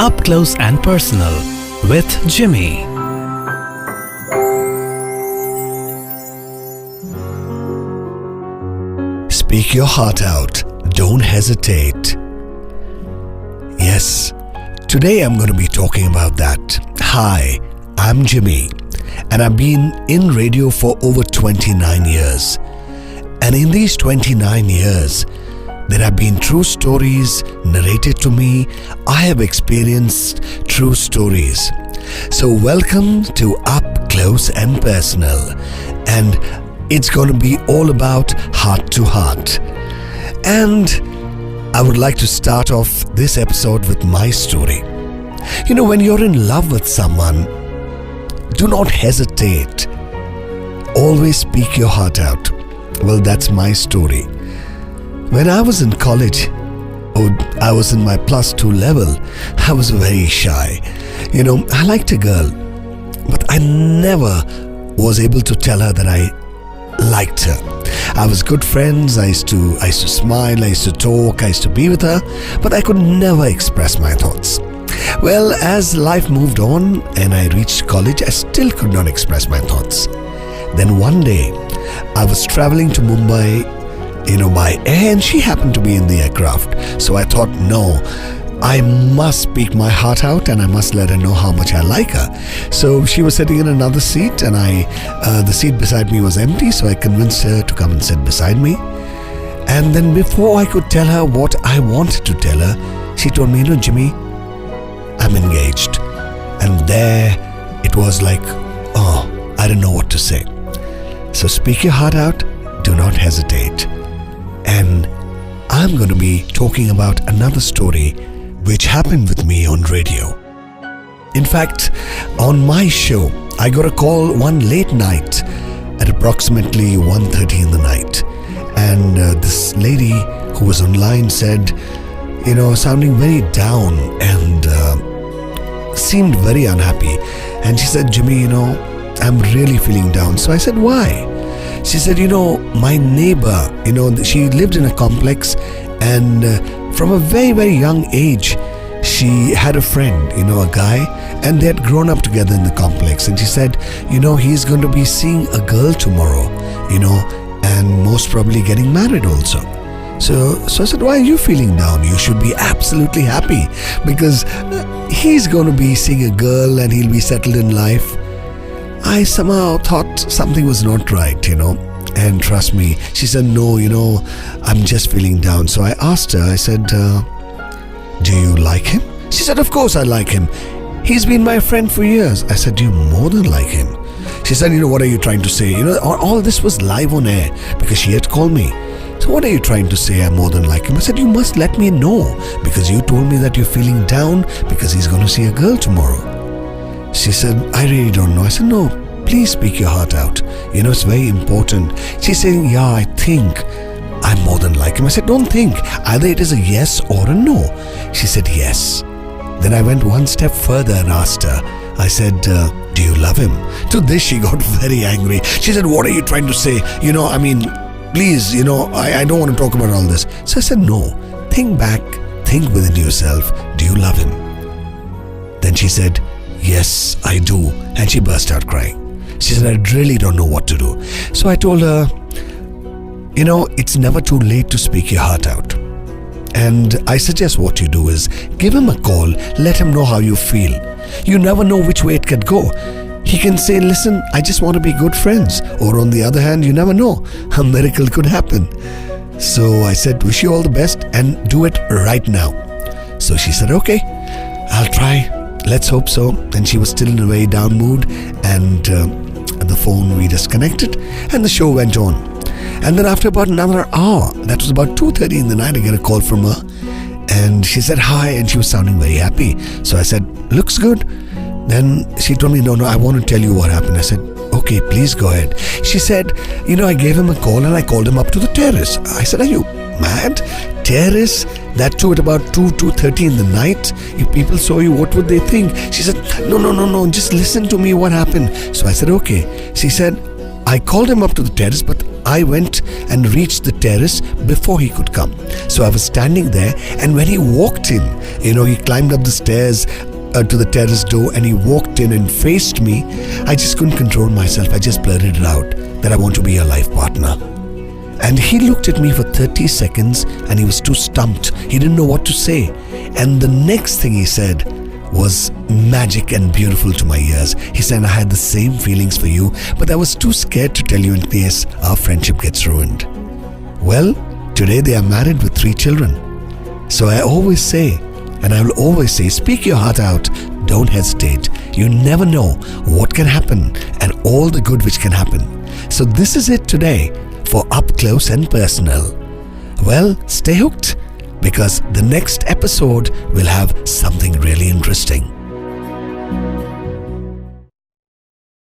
Up Close and Personal with Jimmy. Speak your heart out. Don't hesitate. Yes, today I'm going to be talking about that. Hi, I'm Jimmy, and I've been in radio for over 29 years. And in these 29 years, there have been true stories narrated to me. I have experienced true stories. So welcome to Up Close and Personal. And it's going to be all about heart to heart. And I would like to start off this episode with my story. You know, when you're in love with someone, do not hesitate. Always speak your heart out. Well, that's my story. When I was in college, I was in my plus 2 level, I was very shy. You know, I liked a girl, but I never was able to tell her that I liked her. I was good friends, I used to smile, I used to talk, I used to be with her, but I could never express my thoughts. Well, as life moved on and I reached college, I still could not express my thoughts. Then one day, I was traveling to Mumbai, by air, and she happened to be in the aircraft. So I thought, no, I must speak my heart out and I must let her know how much I like her. So she was sitting in another seat and the seat beside me was empty, so I convinced her to come and sit beside me. And then before I could tell her what I wanted to tell her, she told me, Jimmy, I'm engaged. And there it was like, oh, I don't know what to say. So speak your heart out, do not hesitate. And I'm going to be talking about another story which happened with me on radio. In fact, on my show, I got a call one late night at approximately 1:30 in the night. And this lady who was online said, sounding very down and seemed very unhappy. And she said, Jimmy, I'm really feeling down. So I said, why? She said, my neighbor, she lived in a complex, and from a very, very young age, she had a friend, a guy, and they had grown up together in the complex. And she said, he's going to be seeing a girl tomorrow, and most probably getting married also. So I said, why are you feeling down? You should be absolutely happy because he's going to be seeing a girl and he'll be settled in life. I somehow thought something was not right, and trust me, she said, no, I'm just feeling down. So I asked her, I said, do you like him? She said, of course I like him. He's been my friend for years. I said, you more than like him. She said, what are you trying to say? All this was live on air because she had called me. So what are you trying to say? I more than like him. I said, you must let me know because you told me that you're feeling down because he's going to see a girl tomorrow. She said, I really don't know. I said, no, please speak your heart out. It's very important. She said, yeah, I think I more than like him. I said, don't think. Either it is a yes or a no. She said, yes. Then I went one step further and asked her. I said, do you love him? To this, she got very angry. She said, what are you trying to say? Please, I don't want to talk about all this. So I said, no, think back, think within yourself. Do you love him? Then she said, yes, I do. And she burst out crying. She said, I really don't know what to do. So I told her, it's never too late to speak your heart out. And I suggest what you do is give him a call, let him know how you feel. You never know which way it could go. He can say, listen, I just want to be good friends. Or on the other hand, you never know. A miracle could happen. So I said, wish you all the best and do it right now. So she said, okay, I'll try. Let's hope so. And she was still in a very down mood, and the phone we disconnected and the show went on. And then after about another hour, that was about 2:30 in the night, I get a call from her and she said hi, and she was sounding very happy. So I said, looks good. Then she told me, no, I want to tell you what happened. I said, okay, please go ahead. She said, I gave him a call and I called him up to the terrace. I said, are you mad? Terrace? That too at about 2:30 in the night? If people saw you, what would they think? She said, no, just listen to me, what happened? So I said, okay. She said, I called him up to the terrace, but I went and reached the terrace before he could come. So I was standing there, and when he walked in, he climbed up the stairs to the terrace door, and he walked in and faced me. I just couldn't control myself. I just blurted it out that I want to be your life partner. And he looked at me for 30 seconds and he was too stumped. He didn't know what to say. And the next thing he said was magic and beautiful to my ears. He said, I had the same feelings for you, but I was too scared to tell you in case our friendship gets ruined. Well, today they are married with 3 children. So I always say, and I will always say, speak your heart out. Don't hesitate. You never know what can happen and all the good which can happen. So this is it today for Up Close and Personal. Well, stay hooked, because the next episode will have something really interesting.